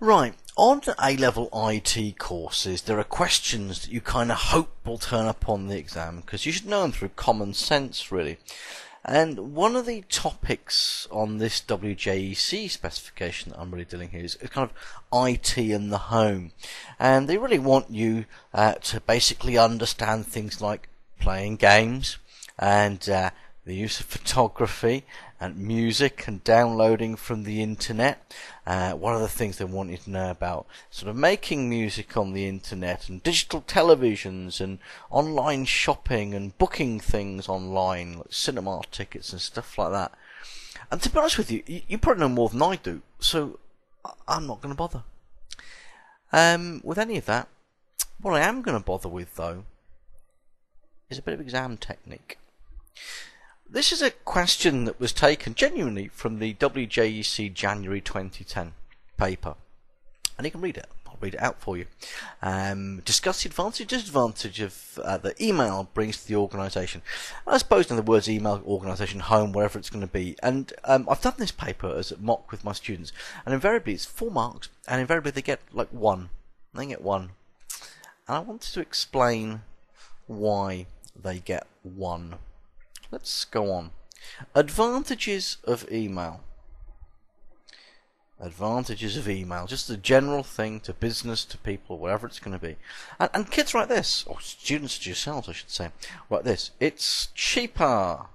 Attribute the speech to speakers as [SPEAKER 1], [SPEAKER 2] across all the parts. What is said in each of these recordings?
[SPEAKER 1] Right, on A-level IT courses, there are questions that you kind of hope will turn up on the exam, because you should know them through common sense, really. And one of the topics on this WJEC specification that I'm really dealing here is kind of IT in the home. And they really want you to basically understand things like playing games and the use of photography and music and downloading from the internet. One of the things they want you to know about sort of making music on the internet and digital televisions and online shopping and booking things online, like cinema tickets and stuff like that. And to be honest with you, you probably know more than I do, so I'm not going to bother with any of that. What I am going to bother with, though, is a bit of exam technique. This is a question that was taken genuinely from the WJEC January 2010 paper, and you can read it. I'll read it out for you. Discuss the advantage and disadvantage of the email brings to the organisation. I suppose in the words email, organisation, home, wherever it's going to be. And I've done this paper as a mock with my students, and invariably it's 4 marks, and invariably they get like 1. They get 1. And I wanted to explain why they get 1. Let's go on. Advantages of email. Advantages of email. Just a general thing to business, to people, whatever it's going to be. And kids write this, or students to yourselves I should say, write this. It's cheaper.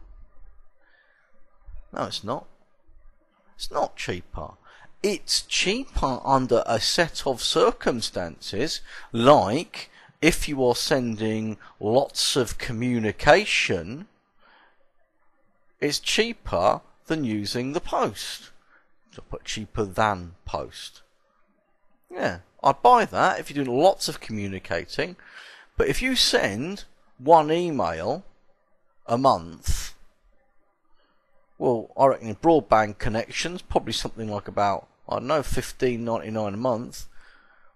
[SPEAKER 1] No, it's not. It's not cheaper. It's cheaper under a set of circumstances, like if you are sending lots of communication. It's cheaper than using the post. So put cheaper than post. Yeah, I'd buy that if you're doing lots of communicating. But if you send 1 email a month, well, I reckon in broadband connections, probably something like about, I don't know, $15.99 a month.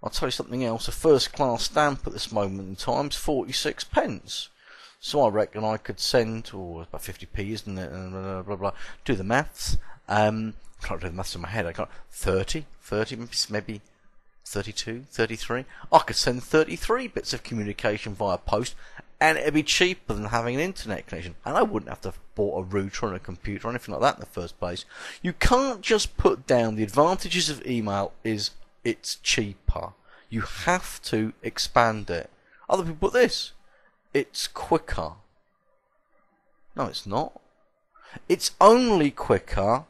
[SPEAKER 1] I'll tell you something else, a first class stamp at this moment in time is 46 pence. So I reckon I could send, about 50p, isn't it? And blah, blah, blah. Do the maths. I can't do the maths in my head. I can't. 30, maybe 32, 33. I could send 33 bits of communication via post, and it'd be cheaper than having an internet connection. And I wouldn't have to have bought a router and a computer or anything like that in the first place. You can't just put down the advantages of email is it's cheaper. You have to expand it. Other people put this. It's quicker. No, it's not. It's only quicker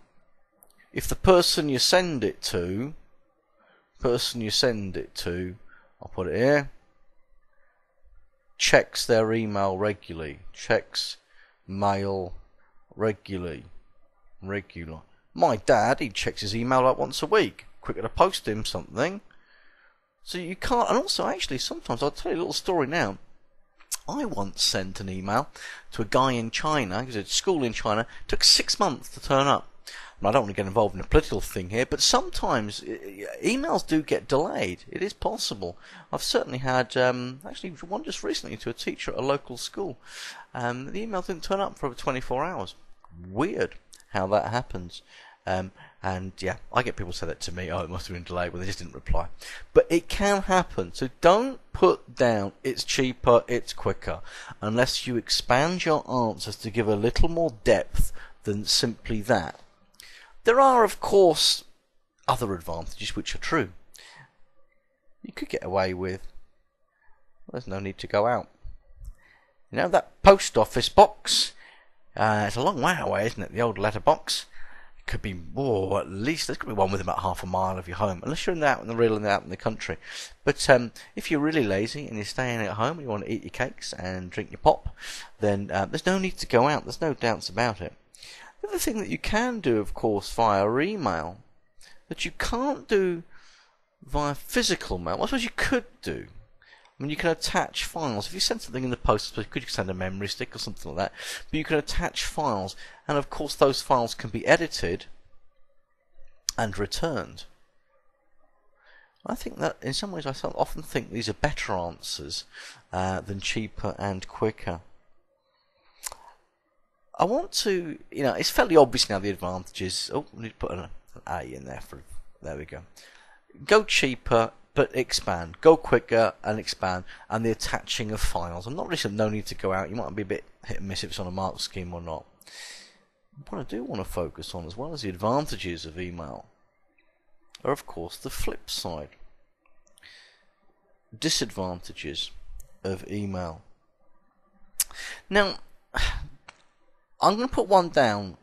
[SPEAKER 1] if the person you send it to, I'll put it here, checks their email regularly, checks mail regularly. My dad, he checks his email like once a week. Quicker to post him something. So you can't, and also actually sometimes, I'll tell you a little story now. I once sent an email to a guy in China, he was at school in China, it took 6 months to turn up. And I don't want to get involved in a political thing here, but sometimes emails do get delayed. It is possible. I've certainly had, actually one just recently to a teacher at a local school. The email didn't turn up for over 24 hours. Weird how that happens. And yeah, I get people say that to me, oh, it must have been delayed, well, they just didn't reply. But it can happen, so don't put down it's cheaper, it's quicker, unless you expand your answers to give a little more depth than simply that. There are, of course, other advantages which are true. You could get away with, there's no need to go out. You know, that post office box, it's a long way away, isn't it, the old letter box? Could be more, at least there could be one within about half a mile of your home, unless you're out in the country. But if you're really lazy and you're staying at home and you want to eat your cakes and drink your pop, then there's no need to go out. There's no doubts about it. The other thing that you can do, of course, via email, that you can't do via physical mail, I suppose you could do. I mean, you can attach files. If you send something in the post, you could send a memory stick or something like that. But you can attach files, and of course those files can be edited and returned. I think that, in some ways, I often think these are better answers than cheaper and quicker. I want to, it's fairly obvious now the advantages. Oh, we need to put an A in there there we go. go cheaper but expand, go quicker and expand, and the attaching of files. I'm not really saying no need to go out. You might be a bit hit and miss if it's on a mark scheme or not. What I do want to focus on, as well as the advantages of email, are of course the flip side. Disadvantages of email. Now, I'm going to put one down,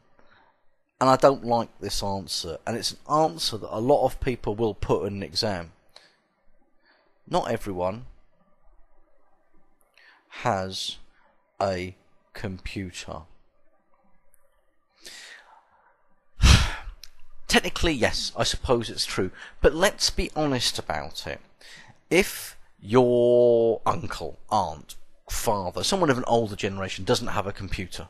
[SPEAKER 1] and I don't like this answer, and it's an answer that a lot of people will put in an exam. Not everyone has a computer. Technically, yes, I suppose it's true, but let's be honest about it. If your uncle, aunt, father, someone of an older generation doesn't have a computer,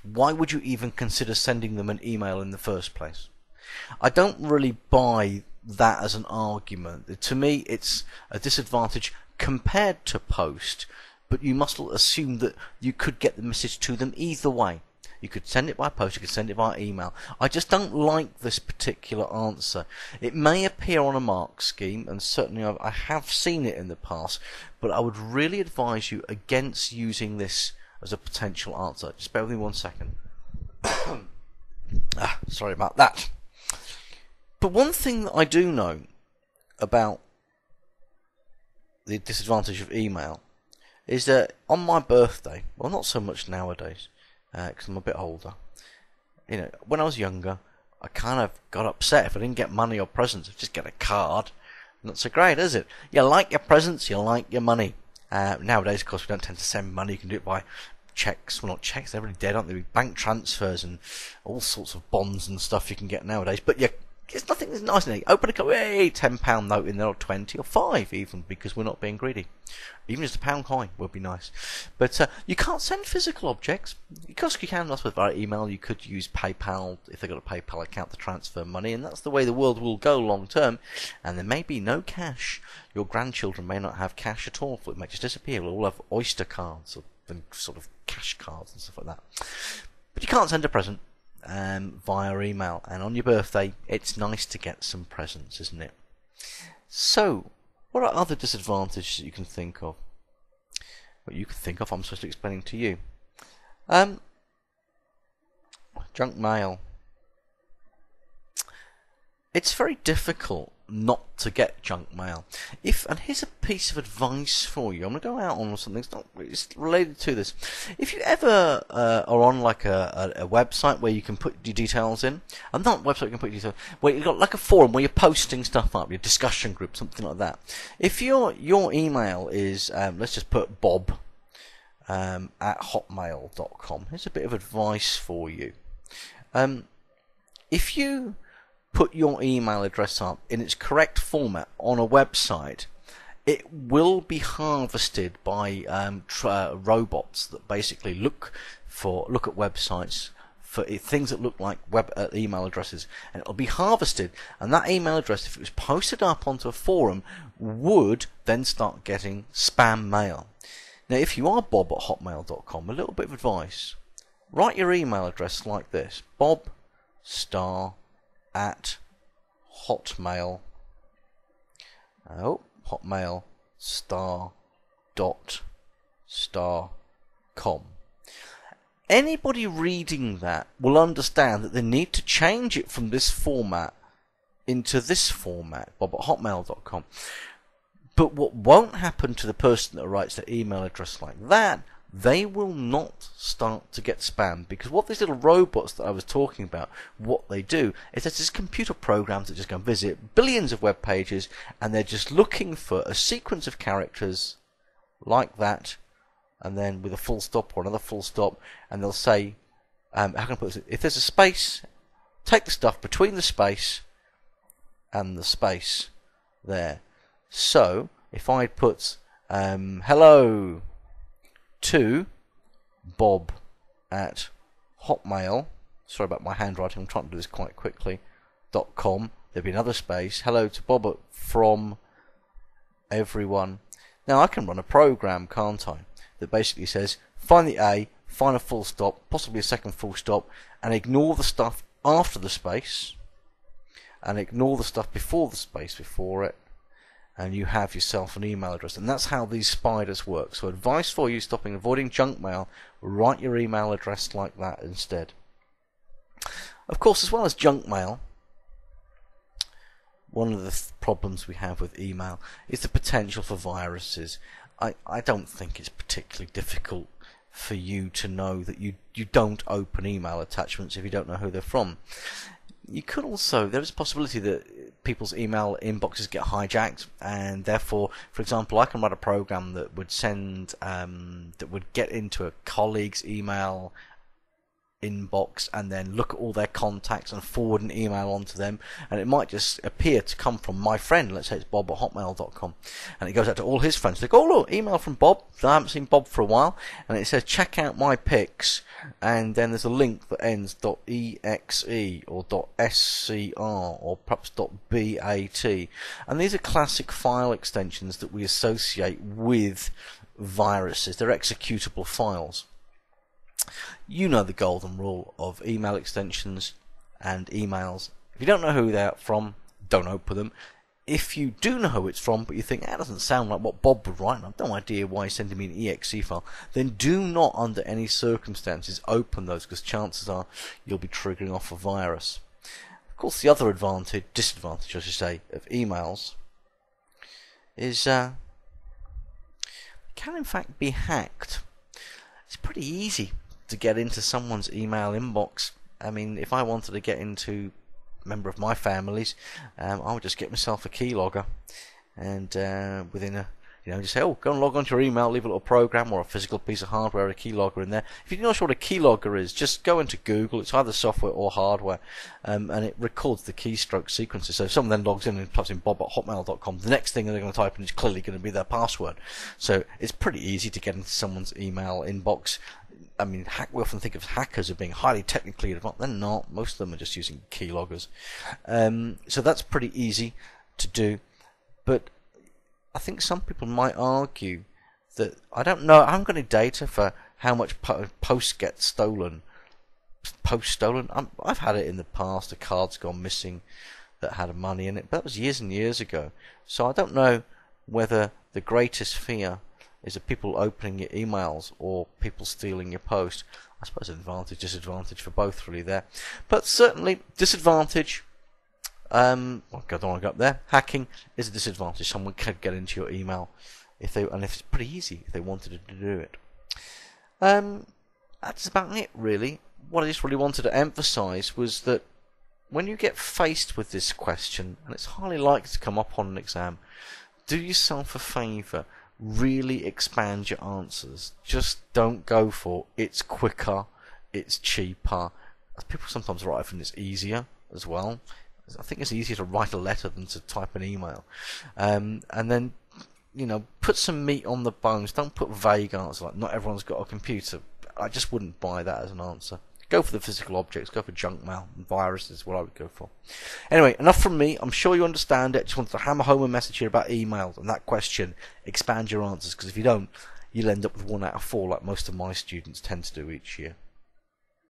[SPEAKER 1] why would you even consider sending them an email in the first place? I don't really buy that as an argument. To me, it's a disadvantage compared to post, but you must assume that you could get the message to them either way. You could send it by post, you could send it by email. I just don't like this particular answer. It may appear on a mark scheme, and certainly I have seen it in the past, but I would really advise you against using this as a potential answer. Just bear with me 1 second. Sorry about that. But one thing that I do know about the disadvantage of email is that on my birthday, well, not so much nowadays, because I'm a bit older. You know, when I was younger, I kind of got upset if I didn't get money or presents. I'd just get a card. Not so great, is it? You like your presents, you like your money. Nowadays, of course, we don't tend to send money. You can do it by checks. Well, not checks, they're really dead, aren't they? Bank transfers and all sorts of bonds and stuff you can get nowadays. But yeah, it's nothing that's nice. Open a cup, hey, £10 note in there, or 20 or 5 even, because we're not being greedy. Even just a pound coin would be nice. But you can't send physical objects. Because you can, that's with via email. You could use PayPal if they've got a PayPal account to transfer money, and that's the way the world will go long term. And there may be no cash. Your grandchildren may not have cash at all. It may just disappear. We'll all have Oyster cards or sort of cash cards and stuff like that. But you can't send a present via email, and on your birthday it's nice to get some presents, isn't it? So what are other disadvantages that you can think of? What you can think of, I'm supposed to be explaining to you. Junk mail. It's very difficult not to get junk mail. And here's a piece of advice for you. I'm going to go out on something it's related to this. If you ever are on like a website where you can put your details in, and not a website you can put your details, where you've got like a forum where you're posting stuff up, your discussion group, something like that. If your email is, let's just put Bob at hotmail.com. Here's a bit of advice for you. If you put your email address up in its correct format on a website, it will be harvested by robots that basically look at websites for things that look like email addresses, and it'll be harvested, and that email address, if it was posted up onto a forum, would then start getting spam mail. Now, if you are bob at hotmail.com, a little bit of advice: write your email address like this: bob star at hotmail star.com. Anybody reading that will understand that they need to change it from this format into this format, bob at hotmail.com. But what won't happen to the person that writes their email address like that, they will not start to get spam, because what these little robots that I was talking about, what they do is there's these computer programs that just go and visit billions of web pages, and they're just looking for a sequence of characters like that, and then with a full stop or another full stop, and they'll say, how can I put this? If there's a space, take the stuff between the space and the space there. So if I put hello to Bob at hotmail, sorry about my handwriting, I'm trying to do this quite quickly, .com, there'd be another space, hello to Bob from everyone. Now I can run a program, can't I, that basically says find the A, find a full stop, possibly a second full stop, and ignore the stuff after the space, and ignore the stuff before the space before it, and you have yourself an email address. And that's how these spiders work. So advice for you, avoiding junk mail, write your email address like that instead. Of course, as well as junk mail, one of the problems we have with email is the potential for viruses. I don't think it's particularly difficult for you to know that you don't open email attachments if you don't know who they're from. You could also, there is a possibility that people's email inboxes get hijacked, and therefore, for example, I can write a program that would send, that would get into a colleague's email inbox and then look at all their contacts and forward an email onto them, and it might just appear to come from my friend. Let's say it's Bob at hotmail.com, and it goes out to all his friends. They go, oh look, email from Bob. I haven't seen Bob for a while, and it says check out my pics, and then there's a link that ends .exe or .scr or perhaps .bat, and these are classic file extensions that we associate with viruses. They're executable files. You know the golden rule of email extensions and emails. If you don't know who they're from, don't open them. If you do know who it's from, but you think that doesn't sound like what Bob would write, and I've no idea why he's sending me an exe file, then do not, under any circumstances, open those, because chances are you'll be triggering off a virus. Of course, the other disadvantage, I should say, of emails is can in fact be hacked. It's pretty easy to get into someone's email inbox. I mean, if I wanted to get into a member of my family's, I would just get myself a keylogger, and within a, just say, oh, go and log onto your email, leave a little program or a physical piece of hardware, a keylogger in there. If you're not sure what a keylogger is, just go into Google. It's either software or hardware, and it records the keystroke sequences. So if someone then logs in and types in bob at hotmail.com, the next thing they're going to type in is clearly going to be their password. So it's pretty easy to get into someone's email inbox. I mean, we often think of hackers as being highly technically advanced. They're not. Most of them are just using keyloggers. So that's pretty easy to do. But I think some people might argue that, I don't know, I haven't got any data for how much post gets stolen. I've had it in the past. A card's gone missing that had money in it, but that was years and years ago. So I don't know whether the greatest fear is of people opening your emails or people stealing your post. I suppose advantage, disadvantage for both really there. But certainly disadvantage, I don't want to go up there. Hacking is a disadvantage. Someone could get into your email if it's pretty easy if they wanted to do it. That's about it really. What I just really wanted to emphasize was that when you get faced with this question, and it's highly likely to come up on an exam, do yourself a favour. Really expand your answers. Just don't go for it's quicker, it's cheaper. People sometimes write and it's easier as well. I think it's easier to write a letter than to type an email. And then, put some meat on the bones. Don't put vague answers like not everyone's got a computer. I just wouldn't buy that as an answer. Go for the physical objects, go for junk mail and viruses is what I would go for. Anyway, enough from me. I'm sure you understand it. Just wanted to hammer home a message here about emails and that question. Expand your answers, because if you don't, you'll end up with 1 out of 4 like most of my students tend to do each year.